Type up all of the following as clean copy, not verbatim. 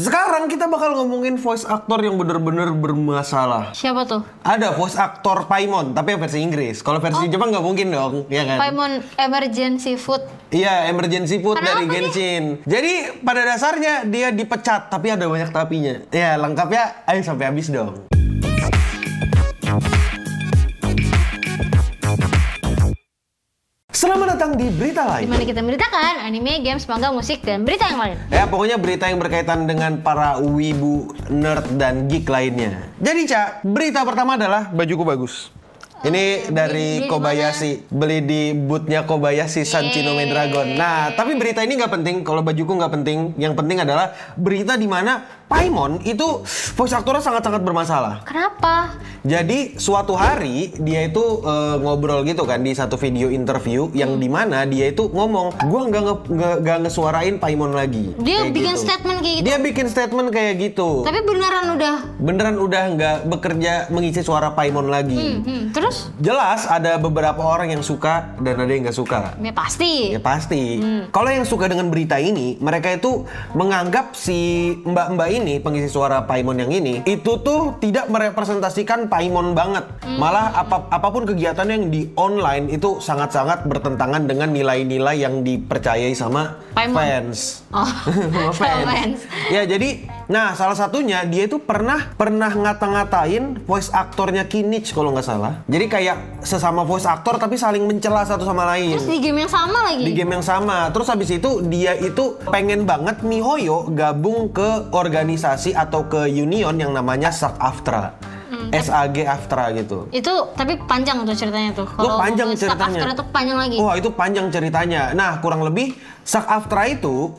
Sekarang kita bakal ngomongin voice actor yang bener-bener bermasalah. Siapa tuh? Ada voice actor Paimon, tapi yang versi Inggris. Kalau versi Jepang nggak mungkin dong, ya kan? Paimon Emergency Food. Iya, Emergency Food Kenapa dari Genshin. Jadi pada dasarnya dia dipecat, tapi ada banyak tapinya. Ya, lengkapnya ayo sampai habis dong. Selamat datang di Berita Lain, Dimana kita memberitakan anime, games, manga, musik, dan berita yang lain. ya pokoknya berita yang berkaitan dengan para wibu, nerd, dan geek lainnya. Jadi Ca, berita pertama adalah bajuku bagus. Ini dari beli Kobayashi, beli di bootnya Kobayashi Sanchinomi Dragon. Nah, tapi berita ini nggak penting, kalau bajuku nggak penting. Yang penting adalah berita di mana Paimon itu voice aktornya sangat-sangat bermasalah. Kenapa? Jadi suatu hari dia itu ngobrol gitu kan di satu video interview yang dimana dia itu ngomong, gua nggak ngesuarain Paimon lagi. Dia Kayak bikin gitu. statement kayak gitu. Dia bikin statement kayak gitu. Tapi beneran udah. Nggak bekerja mengisi suara Paimon lagi. Terus? Jelas ada beberapa orang yang suka dan ada yang nggak suka. Ya pasti. Ya pasti. Kalau yang suka dengan berita ini, mereka itu menganggap si mbak-mbak ini, pengisi suara Paimon yang ini, itu tuh tidak merepresentasikan Paimon banget. Malah apapun kegiatan yang di online itu sangat-sangat bertentangan dengan nilai-nilai yang dipercayai sama Paimon. fans. Oh, Sama fans. Ya jadi, nah salah satunya dia itu pernah ngata-ngatain voice aktornya Kinich kalau nggak salah. Jadi kayak sesama voice aktor tapi saling mencela satu sama lain. Terus di game yang sama lagi? Di game yang sama. Terus habis itu dia itu pengen banget MiHoYo gabung ke organisasi atau ke union yang namanya SAG-AFTRA. SAG-AFTRA gitu. Itu tapi panjang tuh ceritanya tuh. Panjang ngomongin ceritanya. SAG-AFTRA itu panjang lagi. Wah, itu panjang ceritanya. Nah, kurang lebih SAG-AFTRA itu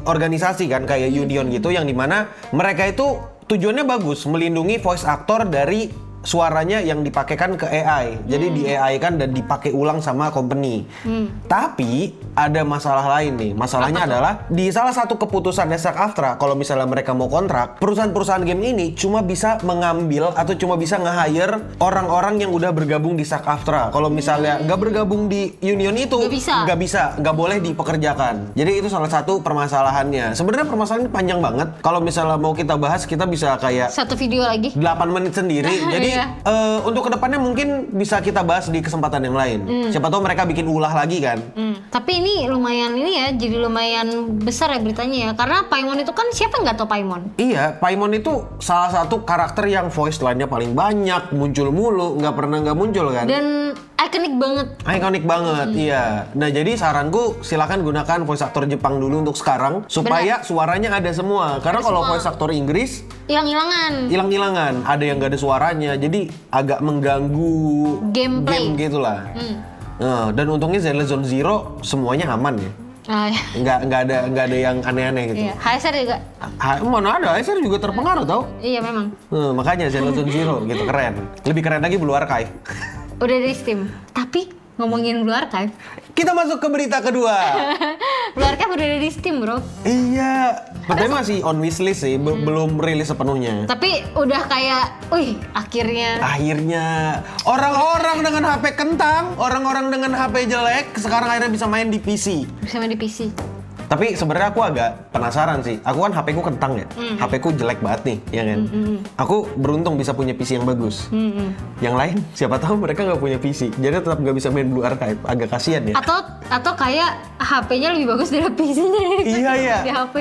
organisasi kan kayak union gitu yang dimana mereka itu tujuannya bagus, melindungi voice actor dari suaranya yang dipakaikan ke AI. Jadi di AI kan dan dipakai ulang sama company. Tapi ada masalah lain nih. Masalahnya adalah di salah satu keputusan SAG-AFTRA kalau misalnya mereka mau kontrak, perusahaan-perusahaan game ini cuma bisa mengambil atau cuma bisa nge-hire orang-orang yang udah bergabung di SAG-AFTRA. Kalau misalnya nggak bergabung di union itu nggak boleh dipekerjakan. Jadi itu salah satu permasalahannya. Sebenarnya permasalahan ini panjang banget. Kalau misalnya mau kita bahas, kita bisa kayak satu video lagi 8 menit sendiri. Jadi untuk kedepannya mungkin bisa kita bahas di kesempatan yang lain. Siapa tahu mereka bikin ulah lagi kan. Tapi ini lumayan jadi lumayan besar ya beritanya ya. Karena Paimon itu kan siapa nggak tahu Paimon? Iya, Paimon itu salah satu karakter yang voice line-nya paling banyak, muncul mulu, nggak pernah nggak muncul kan. Dan ikonik banget. Ikonik banget, iya. Nah jadi saranku silakan gunakan voice actor Jepang dulu untuk sekarang supaya suaranya ada semua. Karena kalau voice actor Inggris hilang-hilangan, ada yang gak ada suaranya, jadi agak mengganggu gameplay game gitulah. Nah, dan untungnya Zenless Zone Zero semuanya aman ya. Nggak ada yang aneh-aneh gitu. Iya. HSR juga. Mana ada, HSR juga terpengaruh tau. Iya memang. Makanya Zenless Zone Zero gitu keren. Lebih keren lagi Blue Archive. Udah di Steam. Tapi ngomongin Blue Archive, kita masuk ke berita kedua. Blue Archive udah ada di Steam bro. Iya, tapi masih on wishlist sih, belum rilis sepenuhnya. Tapi udah kayak, akhirnya orang-orang dengan HP kentang, orang-orang dengan HP jelek, sekarang akhirnya bisa main di PC. Bisa main di PC. Tapi sebenarnya aku agak penasaran sih. Aku kan HP ku kentang ya, HP ku jelek banget nih, ya kan. Aku beruntung bisa punya PC yang bagus. Yang lain, siapa tahu mereka nggak punya PC, jadi tetap nggak bisa main Blue Archive. Agak kasihan ya. Atau kayak HP-nya lebih bagus dari PC-nya. Iya. Di HP.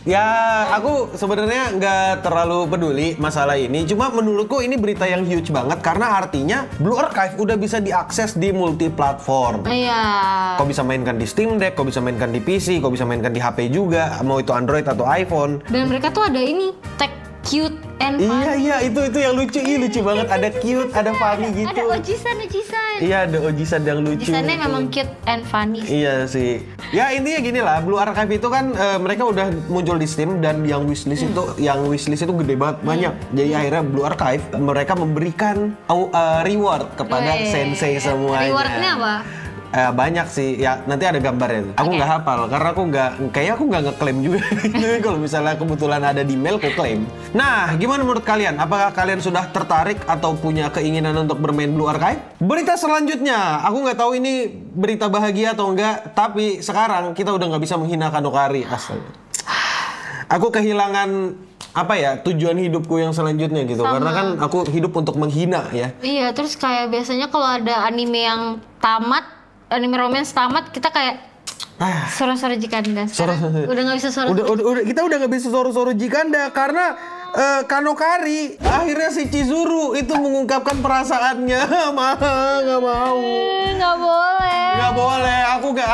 Ya, aku sebenarnya nggak terlalu peduli masalah ini. Cuma menurutku ini berita yang huge banget karena artinya Blue Archive udah bisa diakses di multi platform. Iya. Kau bisa mainkan di Steam Deck, kau bisa mainkan di PC, kau bisa mainkan di HP juga, mau itu Android atau iPhone. Dan mereka tuh ada ini tag cute and funny. Iya, itu yang lucu. Lucu banget. Ada cute, ada funny gitu. Ada Ojisan. Iya, ada Ojisan yang lucu. Ojisannya memang cute and funny. Iya sih. Ya intinya gini lah, Blue Archive itu kan mereka udah muncul di Steam dan yang wishlist itu gede banget, banyak. Jadi akhirnya Blue Archive mereka memberikan reward kepada sensei semuanya. Rewardnya apa? Banyak sih, ya nanti ada gambarnya. Aku nggak hafal karena aku nggak ngeklaim juga. Jadi kalau misalnya kebetulan ada di mail, aku klaim. Nah, gimana menurut kalian? Apakah kalian sudah tertarik atau punya keinginan untuk bermain Blue Archive? Berita selanjutnya, aku nggak tahu ini berita bahagia atau enggak, tapi sekarang kita udah nggak bisa menghina Kanokari. Astaga. aku kehilangan apa ya tujuan hidupku yang selanjutnya gitu. Sama. Karena kan aku hidup untuk menghina ya. Iya, terus kayak biasanya kalau ada anime yang tamat, anime romance tamat, kita kayak soro-soro jikanda. Sekarang udah nggak bisa soro. Udah kita udah nggak bisa soro-soro jikanda karena Kanokari akhirnya si Chizuru itu mengungkapkan perasaannya. Nggak mau. Nggak boleh. Nggak boleh.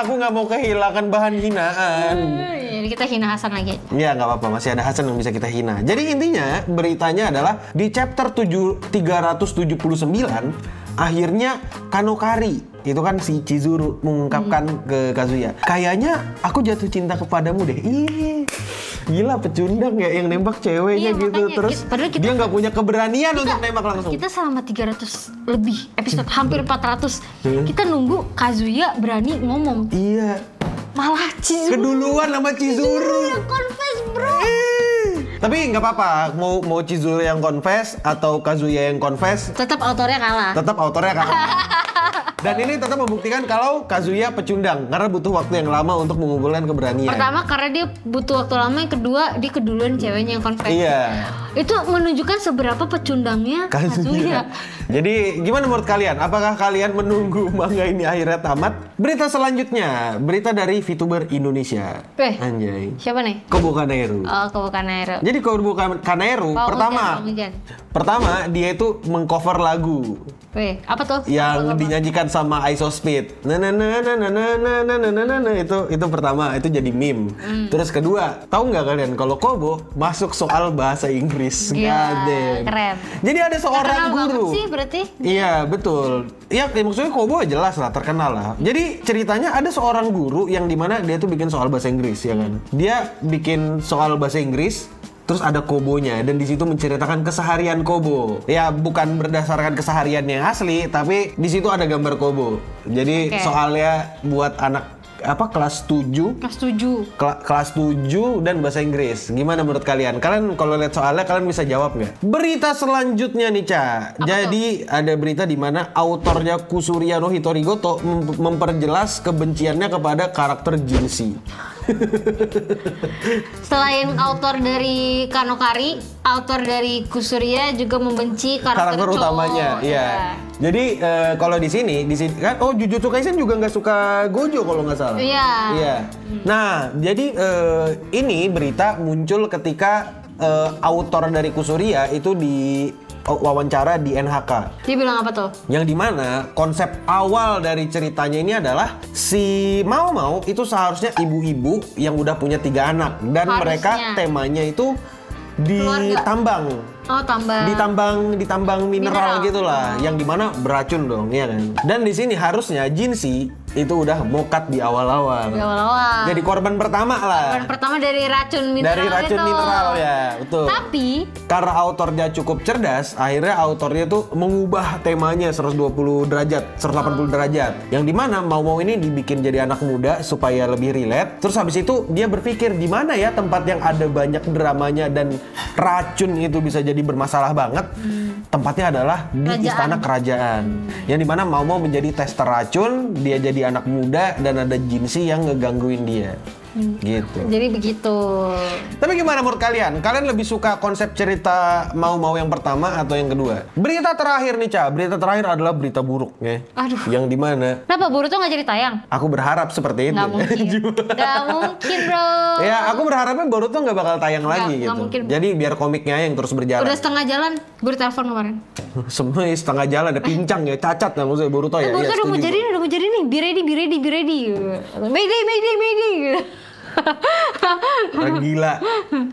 Aku nggak mau kehilangan bahan hinaan. Jadi kita hina Hasan lagi. Ya nggak apa-apa, masih ada Hasan yang bisa kita hina. Jadi intinya beritanya adalah di chapter 379 akhirnya Kanokari itu kan si Chizuru mengungkapkan ke Kazuya, kayaknya aku jatuh cinta kepadamu deh. Ih, gila pecundang ya yang nembak ceweknya Iya, gitu. makanya, Terus dia nggak punya keberanian untuk nembak langsung. Kita selama 300 lebih episode, hampir 400, kita nunggu Kazuya berani ngomong. Iya. Malah Chizuru Keduluan sama Chizuru. yang confess, bro. Tapi nggak apa-apa, mau Chizuru yang confess atau Kazuya yang confess, Tetap autornya kalah. tetap autornya kalah. Dan ini tetap membuktikan kalau Kazuya pecundang karena butuh waktu yang lama untuk mengumpulkan keberanian. Pertama karena dia butuh waktu lama, yang kedua dia keduluan ceweknya yang confess. Iya. Itu menunjukkan seberapa pecundangnya Kazuya. Jadi gimana menurut kalian? Apakah kalian menunggu manga ini akhirnya tamat? Berita selanjutnya, berita dari VTuber Indonesia. Anjay. Siapa nih? Kobo Kanero. Oh, Kobo Kanero. Jadi Kobo Kanero pertama dia itu mengcover lagu. Apa tuh? Yang dinyanyikan sama Isospeed. Itu pertama, itu jadi meme. Terus kedua, tahu nggak kalian kalau Kobo masuk soal bahasa Inggris? Gila, keren. Jadi ada seorang guru. Sih berarti? Iya, betul. Ya maksudnya Kobo jelas lah, terkenal lah. Jadi ceritanya ada seorang guru yang dimana dia tuh bikin soal bahasa Inggris, ya kan? Dia bikin soal bahasa Inggris, terus ada kobonya, dan di situ menceritakan keseharian Kobo. Ya bukan berdasarkan keseharian yang asli, tapi di situ ada gambar Kobo. Jadi soalnya buat anak kelas 7. Kelas 7 dan bahasa Inggris. Gimana menurut kalian? Kalian kalau lihat soalnya kalian bisa jawab nggak? Berita selanjutnya nih, Ca. Jadi ada berita di mana autornya Kusuriya no Hitorigoto memperjelas kebenciannya kepada karakter Jinshi. Selain autor dari Kanokari, autor dari Kusuriya juga membenci karakter utamanya. Iya. Jadi kalau di sini kan Jujutsu Kaisen juga nggak suka Gojo kalau nggak salah. Iya. Nah, jadi ini berita muncul ketika autor dari Kusuriya itu di wawancara di NHK. Dia bilang apa tuh? Yang dimana konsep awal dari ceritanya ini adalah si Mau itu seharusnya ibu-ibu yang udah punya 3 anak dan mereka temanya itu ditambang. Oh, ditambang mineral gitulah, yang dimana beracun dong, ya kan? Dan di sini harusnya Jinshi itu udah mokat di awal-awal. Jadi korban pertama lah. Korban pertama dari racun mineral. Dari racun mineral ya, betul. Tapi karena autornya cukup cerdas, akhirnya autornya tuh mengubah temanya 180 derajat. Yang dimana Mau ini dibikin jadi anak muda supaya lebih relate. Terus habis itu dia berpikir di mana ya tempat yang ada banyak dramanya dan racun itu bisa jadi bermasalah banget. Tempatnya adalah di istana kerajaan. Yang dimana Mau menjadi tester racun, dia jadi anak muda dan ada Jinshi yang ngegangguin dia. Gitu. Jadi begitu. Tapi gimana menurut kalian? Kalian lebih suka konsep cerita Mau yang pertama atau yang kedua? Berita terakhir nih, Ca. Berita terakhir adalah berita buruk ya. Aduh. Yang dimana? Kenapa Boruto nggak jadi tayang? Aku berharap seperti itu. Nggak mungkin. Nggak mungkin, bro. Ya, aku berharapnya Boruto nggak bakal tayang lagi gitu. Mungkin. Jadi biar komiknya yang terus berjalan. Udah setengah jalan, gue telepon kemarin. Semua setengah jalan, ada pincang ya, cacat lah maksudnya Boruto ya. Boruto udah mau jadi nih, be ready. Mayday. Gila.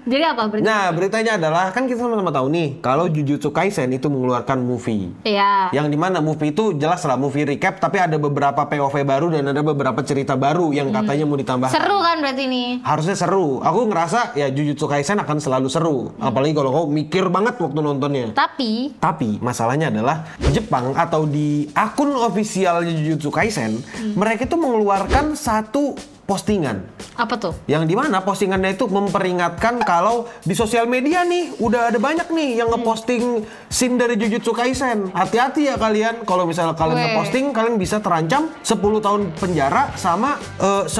Jadi apa beritanya? Nah, beritanya adalah kan kita sama-sama tahu nih kalau Jujutsu Kaisen itu mengeluarkan movie. Iya. Yang dimana movie itu jelas lah movie recap, tapi ada beberapa POV baru dan ada beberapa cerita baru yang katanya mau ditambah. Seru kan berarti nih? Harusnya seru. Aku ngerasa ya Jujutsu Kaisen akan selalu seru. Apalagi kalau kau mikir banget waktu nontonnya. Tapi masalahnya adalah Jepang atau di akun ofisial Jujutsu Kaisen, mereka itu mengeluarkan satu postingan. Apa tuh? Yang dimana postingannya itu memperingatkan kalau di sosial media nih udah ada banyak nih yang ngeposting scene dari Jujutsu Kaisen. Hati-hati ya kalian, kalau misalnya kalian ngeposting, kalian bisa terancam 10 tahun penjara sama 10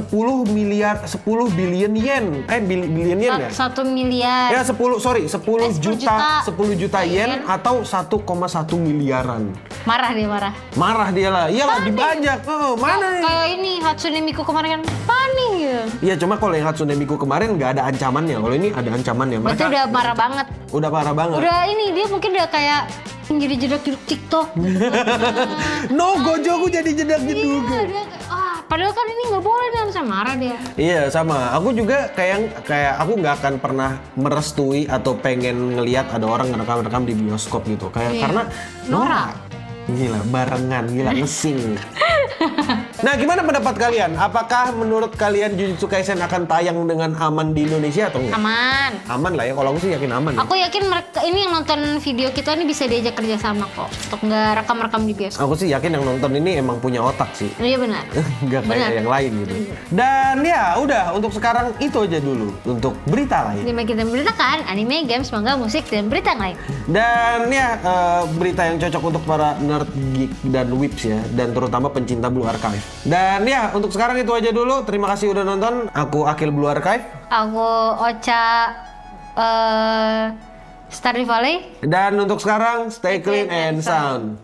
billion yen. Billion yen ya? 1 miliar. Ya 10 juta yen atau 1,1 miliaran. Marah dia. Marah dia lah. Iyalah dibajak. Mana? Kayak ini Hatsune Miku kemarin kan panik ya. Iya, cuma kalau yang Hatsune Miku kemarin nggak ada ancamannya. Kalau ini ada ancamannya. Berarti udah marah banget. Udah parah banget. Udah ini dia mungkin udah kayak jadi jedak-jeduk TikTok. No, Gojoku jadi jedak-jeduk. Iya, padahal kan ini nggak boleh dan saya marah dia. Iya, sama. Aku juga kayak aku nggak akan pernah merestui atau pengen ngelihat ada orang ngerekam-rekam di bioskop gitu. Karena norak. Gila, barengan, gila ngesing. Nah, gimana pendapat kalian? Apakah menurut kalian Jujutsu Kaisen akan tayang dengan aman di Indonesia atau enggak? Aman. Aman lah ya, kalau aku sih yakin aman ya. Aku yakin mereka ini yang nonton video kita ini bisa diajak kerja sama kok untuk nggak rekam-rekam di bioskop. Aku sih yakin yang nonton ini emang punya otak sih. Iya benar. Nggak kayak yang lain gitu. Dan ya udah, untuk sekarang itu aja dulu untuk berita lain. Ini kita memberitakan anime, games, manga, musik, dan berita yang lain. Dan ya berita yang cocok untuk para nerd, geek, dan whips ya, dan terutama pencinta Blue Archive. Dan ya untuk sekarang itu aja dulu. Terima kasih udah nonton. Aku Akil Blue Archive. Aku Ocha Stardew Valley. Dan untuk sekarang stay clean and sound.